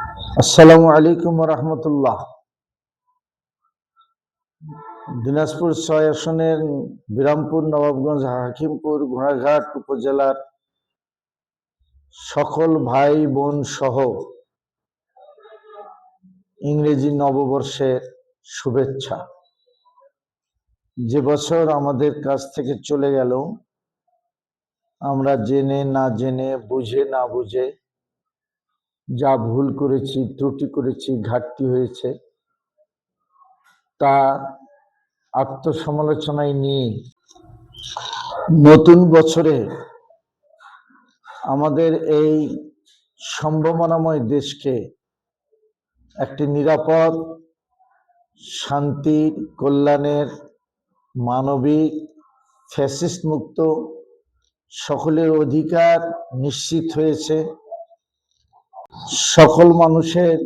আসসালামু আলাইকুম রহমতুল্লাহ। দিনাজপুর ৬ আসনের বিরামপুর, নবাবগঞ্জ, হাকিমপুর, ঘোড়াঘাট উপজেলার সকল ভাই বোন সহ ইংরেজি নববর্ষের শুভেচ্ছা। যে বছর আমাদের কাছ থেকে চলে গেল, আমরা জেনে না জেনে, বুঝে না বুঝে যা ভুল করেছি, ত্রুটি করেছি, ঘাটতি হয়েছে, তা আত্মসমালোচনায় নিয়ে নতুন বছরে আমাদের এই সম্ভাবনাময় দেশকে একটি নিরাপদ, শান্তির, কল্যাণের, মানবিক, ফ্যাসিস্ট মুক্ত, সকলের অধিকার নিশ্চিত হয়েছে, সকল মানুষের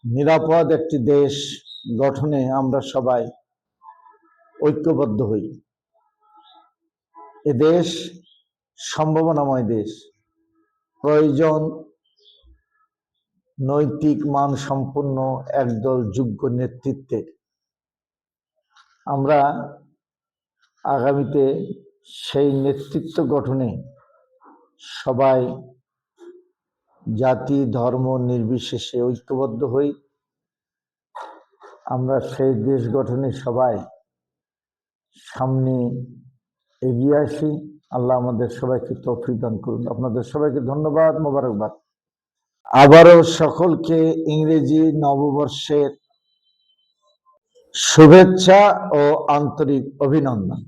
নিরাপদ একটি দেশ গঠনে আমরা সবাই ঐক্যবদ্ধ হই। এ দেশ সম্ভাবনাময় দেশ, প্রয়োজন নৈতিক মান সম্পন্ন একদল যোগ্য নেতৃত্বের। আমরা আগামীতে সেই নেতৃত্ব গঠনে সবাই জাতি ধর্ম নির্বিশেষে ঐক্যবদ্ধ হই। আমরা সেই দেশ গঠনে সবাই সামনে এগিয়ে আসি। আল্লাহ আমাদের সবাইকে তৌফিক দান করুন। আপনাদের সবাইকে ধন্যবাদ, মোবারকবাদ। আবারও সকলকে ইংরেজি নববর্ষের শুভেচ্ছা ও আন্তরিক অভিনন্দন।